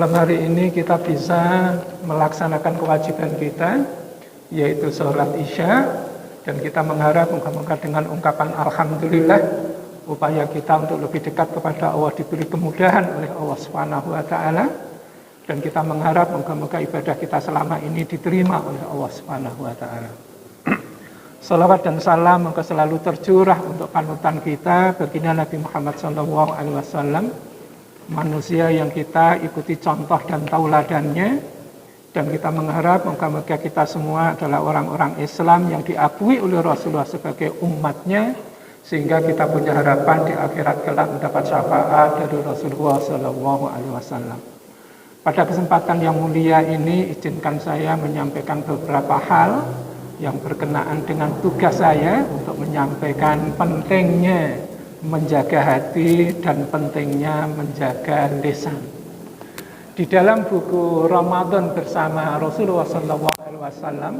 malam hari ini kita bisa melaksanakan kewajiban kita, yaitu sholat Isya, dan kita mengharap moga-moga dengan ungkapan Alhamdulillah, upaya kita untuk lebih dekat kepada Allah diberi kemudahan oleh Allah Subhanahu wa Ta'ala, dan kita mengharap moga-moga ibadah kita selama ini diterima oleh Allah Subhanahu wa Ta'ala. Salawat dan salam moga selalu tercurah untuk panutan kita, baginda Nabi Muhammad SAW, manusia yang kita ikuti contoh dan tauladannya, dan kita mengharap moga-moga kita semua adalah orang-orang Islam yang diakui oleh Rasulullah sebagai umatnya, sehingga kita punya harapan di akhirat kelak mendapat syafaat dari Rasulullah SAW. Pada kesempatan yang mulia ini, izinkan saya menyampaikan beberapa hal yang berkenaan dengan tugas saya untuk menyampaikan pentingnya menjaga hati dan pentingnya menjaga lisan. Di dalam buku Ramadan bersama Rasulullah SAW,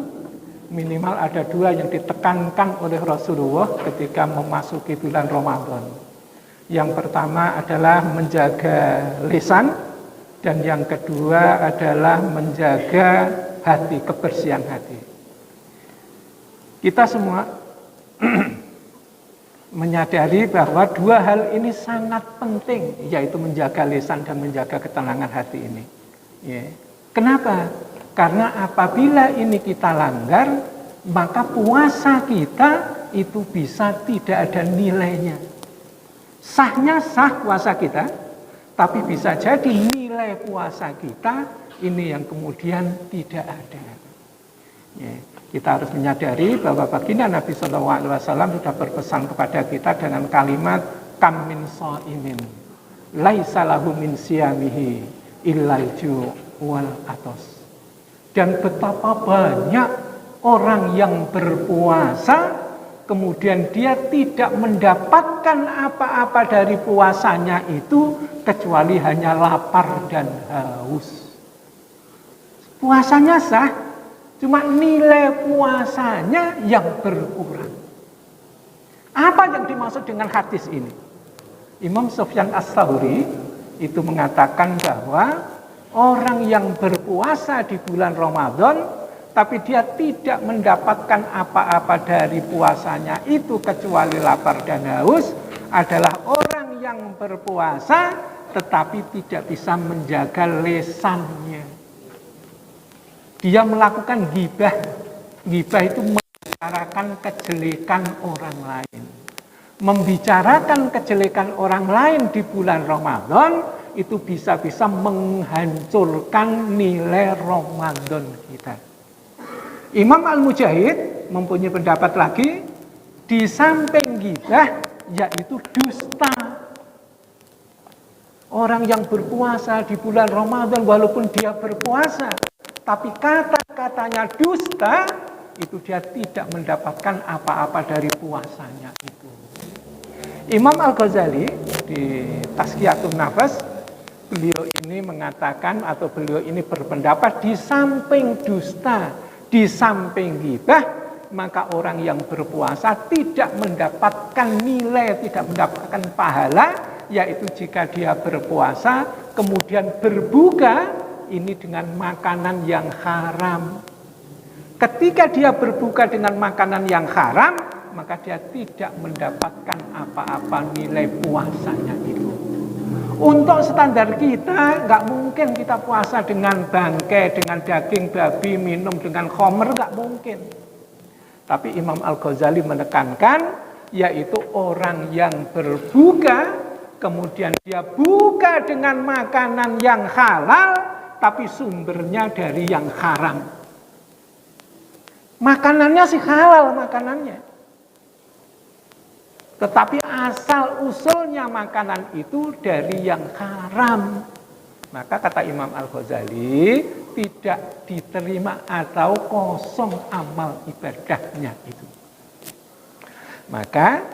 minimal ada dua yang ditekankan oleh Rasulullah ketika memasuki bulan Ramadan. Yang pertama adalah menjaga lisan, dan yang kedua adalah menjaga hati, kebersihan hati. Kita semua menyadari bahwa dua hal ini sangat penting, yaitu menjaga lisan dan menjaga ketenangan hati ini. Ya. Kenapa? Karena apabila ini kita langgar, maka puasa kita itu bisa tidak ada nilainya. Sahnya sah puasa kita, tapi bisa jadi nilai puasa kita ini yang kemudian tidak ada. Ya. Kita harus menyadari bahwa baginda Nabi SAW sudah berpesan kepada kita dengan kalimat kam min shaimin laisa lahu min siyamihi illal ju' wal atos. Dan betapa banyak orang yang berpuasa kemudian dia tidak mendapatkan apa-apa dari puasanya itu kecuali hanya lapar dan haus. Puasanya sah, cuma nilai puasanya yang berkurang. Apa yang dimaksud dengan hadis ini? Imam Sufyan Ats-Tsauri itu mengatakan bahwa orang yang berpuasa di bulan Ramadan, tapi dia tidak mendapatkan apa-apa dari puasanya itu kecuali lapar dan haus, adalah orang yang berpuasa tetapi tidak bisa menjaga lisannya. Dia melakukan ghibah. Ghibah itu membicarakan kejelekan orang lain. Membicarakan kejelekan orang lain di bulan Ramadan itu bisa-bisa menghancurkan nilai Ramadan kita. Imam Al-Mujahid mempunyai pendapat lagi, di samping ghibah yaitu dusta. Orang yang berpuasa di bulan Ramadan walaupun dia berpuasa, tapi kata-katanya dusta, itu dia tidak mendapatkan apa-apa dari puasanya itu. Imam Al-Ghazali di Tazkiyatun Nafas, beliau ini mengatakan atau beliau ini berpendapat di samping dusta, di samping ghibah, maka orang yang berpuasa tidak mendapatkan nilai, tidak mendapatkan pahala, yaitu jika dia berpuasa kemudian berbuka ini dengan makanan yang haram. Ketika dia berbuka dengan makanan yang haram, maka dia tidak mendapatkan apa-apa nilai puasanya itu. Untuk standar kita, nggak mungkin kita puasa dengan bangkai, dengan daging babi, minum dengan khamr, nggak mungkin. Tapi Imam Al-Ghazali menekankan, yaitu orang yang berbuka, kemudian dia buka dengan makanan yang halal, tapi sumbernya dari yang haram. Makanannya sih halal makanannya, tetapi asal usulnya makanan itu dari yang haram. Maka kata Imam Al-Ghazali, tidak diterima atau kosong amal ibadahnya itu. Maka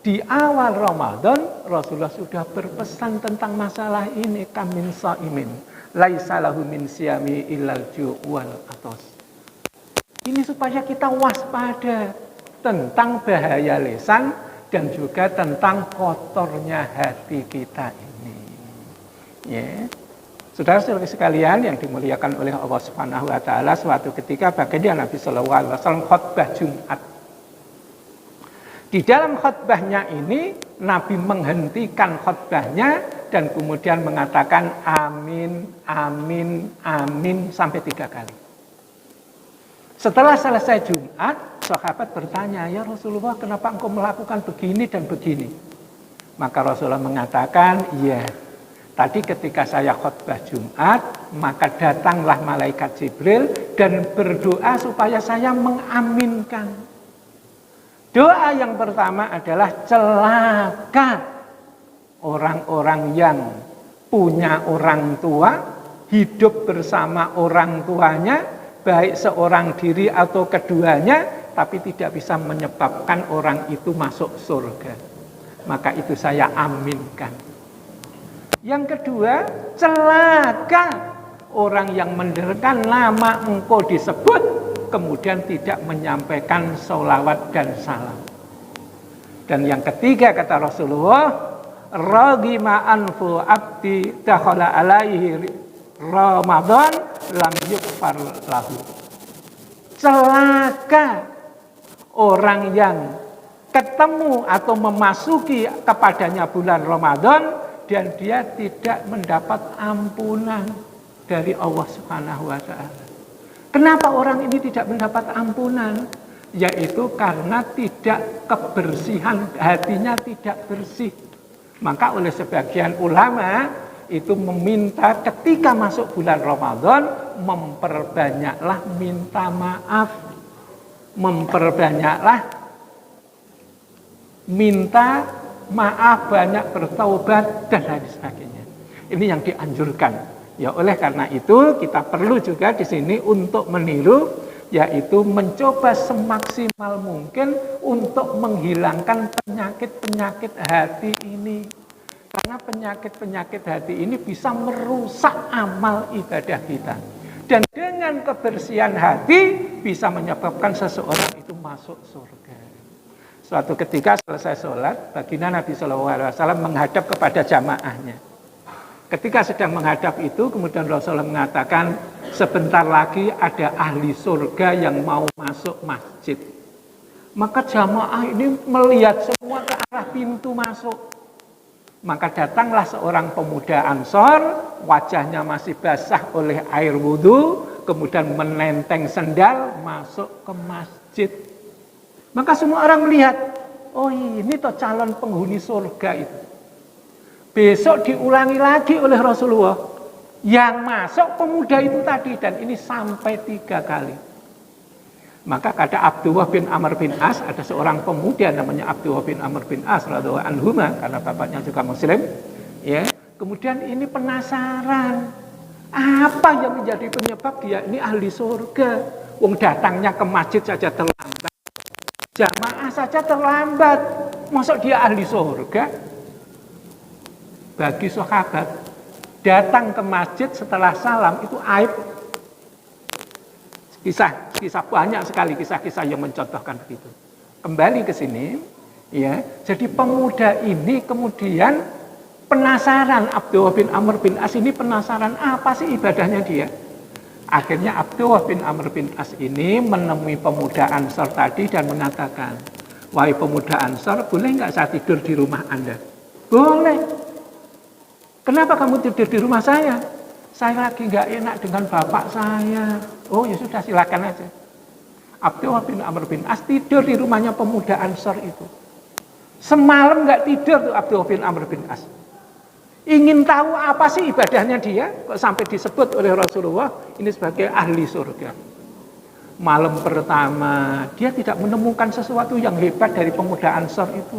di awal Ramadan Rasulullah sudah berpesan tentang masalah ini, kamin shaimin laisa lahu min siyami illal ju' wal atos. Ini supaya kita waspada tentang bahaya lisan dan juga tentang kotornya hati kita ini. Ya. Saudara-saudara sekalian yang dimuliakan oleh Allah Subhanahu wa taala, suatu ketika baginda Nabi sallallahu alaihi wasallam khutbah Jumat. Di dalam khutbahnya ini Nabi menghentikan khutbahnya dan kemudian mengatakan amin, amin, amin sampai 3 kali. Setelah selesai Jumat, sahabat bertanya, "Ya Rasulullah, kenapa engkau melakukan begini dan begini?" Maka Rasulullah mengatakan, "Iya, tadi ketika saya khutbah Jumat, maka datanglah malaikat Jibril dan berdoa supaya saya mengaminkan." Doa yang pertama adalah celaka orang-orang yang punya orang tua, hidup bersama orang tuanya, baik seorang diri atau keduanya, tapi tidak bisa menyebabkan orang itu masuk surga. Maka itu saya aminkan. Yang kedua, celaka orang yang mendengarkan nama engkau disebut, kemudian tidak menyampaikan sholawat dan salam. Dan yang ketiga kata Rasulullah, ragima anfu abdi dakhala alaihi Ramadan lam yukfar lahu. Celaka orang yang ketemu atau memasuki kepadanya bulan Ramadan dan dia tidak mendapat ampunan dari Allah Subhanahu wa taala. Kenapa orang ini tidak mendapat ampunan? Yaitu karena tidak kebersihan, hatinya tidak bersih. Maka oleh sebagian ulama itu meminta ketika masuk bulan Ramadan memperbanyaklah minta maaf, memperbanyaklah minta maaf, banyak bertaubat dan lain sebagainya. Ini yang dianjurkan. Ya, oleh karena itu kita perlu juga di sini untuk meniru, yaitu mencoba semaksimal mungkin untuk menghilangkan penyakit-penyakit hati ini. Karena penyakit-penyakit hati ini bisa merusak amal ibadah kita. Dan dengan kebersihan hati bisa menyebabkan seseorang itu masuk surga. Suatu ketika selesai sholat, baginda Nabi SAW menghadap kepada jamaahnya. Ketika sedang menghadap itu, kemudian Rasulullah mengatakan, sebentar lagi ada ahli surga yang mau masuk masjid. Maka jamaah ini melihat semua ke arah pintu masuk. Maka datanglah seorang pemuda Ansor, wajahnya masih basah oleh air wudhu, kemudian menenteng sendal masuk ke masjid. Maka semua orang melihat, oh ini toh calon penghuni surga itu. Besok diulangi lagi oleh Rasulullah. Yang masuk pemuda itu tadi, dan ini sampai 3 kali. Maka kata Abdullah bin Amr bin As, ada seorang pemuda namanya Abdullah bin Amr bin As radhiyallahu anhuma, karena bapaknya juga muslim, ya. Kemudian ini penasaran, apa yang menjadi penyebab dia ini ahli surga? Wong datangnya ke masjid saja terlambat, jamaah saja terlambat, masuk dia ahli surga? Bagi sahabat, datang ke masjid setelah salam itu aib. Kisah banyak sekali kisah-kisah yang mencontohkan begitu. Kembali ke sini, ya. Jadi pemuda ini kemudian penasaran, Abdullah bin Amr bin As ini penasaran apa sih ibadahnya dia. Akhirnya Abdullah bin Amr bin As ini menemui pemuda Ansor tadi dan mengatakan, wahai pemuda Ansor, boleh nggak saya tidur di rumah Anda? Boleh. Kenapa kamu tidur di rumah saya? Saya lagi nggak enak dengan bapak saya. Oh ya sudah, silakan aja. Abdullah bin Amr bin As tidur di rumahnya pemuda Ansor itu. Semalam nggak tidur tuh Abdullah bin Amr bin As. Ingin tahu apa sih ibadahnya dia? Kok sampai disebut oleh Rasulullah ini sebagai ahli surga. Malam pertama dia tidak menemukan sesuatu yang hebat dari pemuda Ansor itu.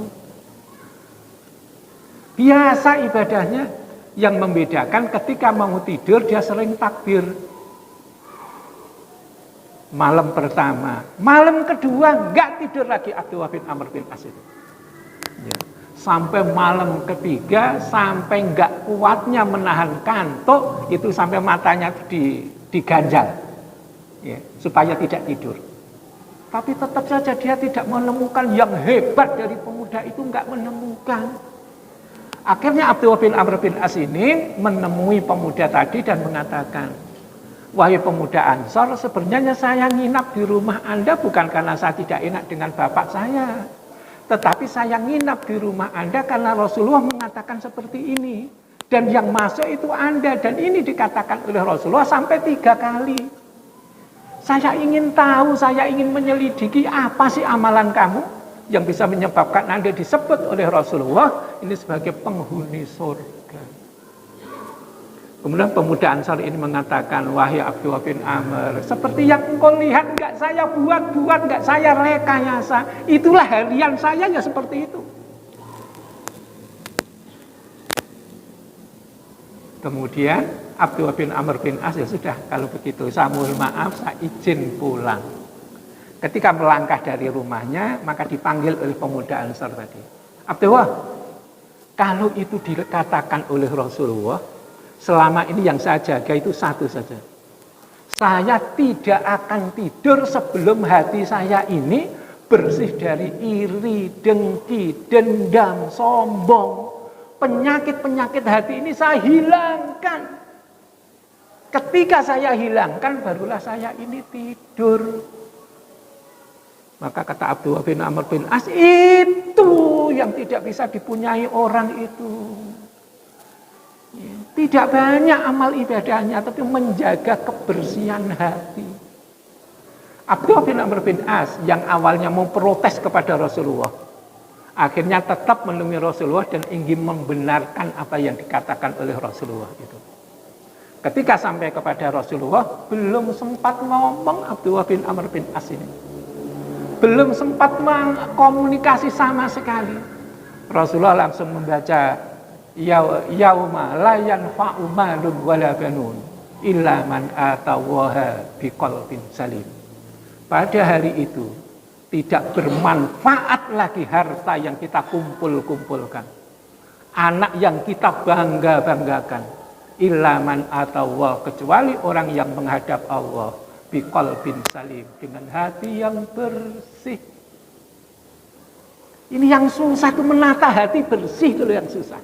Biasa ibadahnya. Yang membedakan ketika mau tidur dia sering takbir. Malam pertama, malam kedua nggak tidur lagi Abdullah bin Amr bin As itu. Ya. Sampai malam ketiga, sampai nggak kuatnya menahan kantuk, itu sampai matanya diganjal, ya, supaya tidak tidur. Tapi tetap saja dia tidak menemukan yang hebat dari pemuda itu, nggak menemukan. Akhirnya Abdullah bin Amr bin As ini menemui pemuda tadi dan mengatakan, wahai pemuda Ansor, sebenarnya saya nginap di rumah Anda bukan karena saya tidak enak dengan bapak saya. Tetapi saya nginap di rumah Anda karena Rasulullah mengatakan seperti ini. Dan yang masuk itu Anda. Dan ini dikatakan oleh Rasulullah sampai 3 kali. Saya ingin tahu, saya ingin menyelidiki apa sih amalan kamu yang bisa menyebabkan Anda disebut oleh Rasulullah ini sebagai penghuni surga. Kemudian pemuda Ansar ini mengatakan, wahai Abdullah bin Amr, seperti yang engkau lihat enggak saya buat-buat, enggak saya rekayasa. Itulah harian saya ya seperti itu. Kemudian Abdullah bin Amr bin As, ya sudah kalau begitu saya mohon maaf, saya izin pulang. Ketika melangkah dari rumahnya, maka dipanggil oleh pemuda Ansar tadi. Abdullah, kalau itu dikatakan oleh Rasulullah, selama ini yang saya jaga itu satu saja. Saya tidak akan tidur sebelum hati saya ini bersih dari iri, dengki, dendam, sombong. Penyakit-penyakit hati ini saya hilangkan. Ketika saya hilangkan, barulah saya ini tidur. Maka kata Abdullah bin Amr bin As, itu yang tidak bisa dipunyai orang itu. Tidak banyak amal ibadahnya, tapi menjaga kebersihan hati. Abdullah bin Amr bin As yang awalnya mau protes kepada Rasulullah, akhirnya tetap menemui Rasulullah dan ingin membenarkan apa yang dikatakan oleh Rasulullah itu. Ketika sampai kepada Rasulullah, belum sempat ngomong Abdullah bin Amr bin As ini. Belum sempat komunikasi sama sekali. Rasulullah langsung membaca, yauma la yanfa'u malun wala banun illa man atawaha biqalbin salim. Pada hari itu tidak bermanfaat lagi harta yang kita kumpulkan, anak yang kita banggakan, illa man atawah, kecuali orang yang menghadap Allah biqalbin salim, dengan hati yang bersih. Ini yang susah, itu menata hati bersih itu yang susah.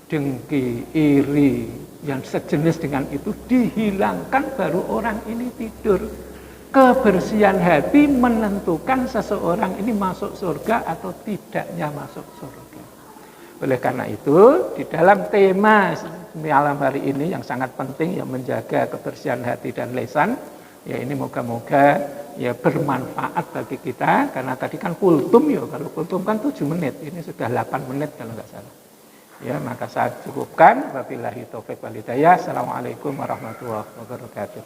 Dengki, iri, yang sejenis dengan itu dihilangkan, baru orang ini tidur. Kebersihan hati menentukan seseorang ini masuk surga atau tidaknya masuk surga. Oleh karena itu, di dalam tema malam hari ini yang sangat penting, yang menjaga kebersihan hati dan lisan, ya ini moga-moga ya bermanfaat bagi kita. Karena tadi kan kultum ya, kalau kultum kan 7 menit, ini sudah 8 menit kalau nggak salah. Ya, maka saya cukupkan. Wabillahi taufiq wal hidayah. Assalamualaikum warahmatullahi wabarakatuh.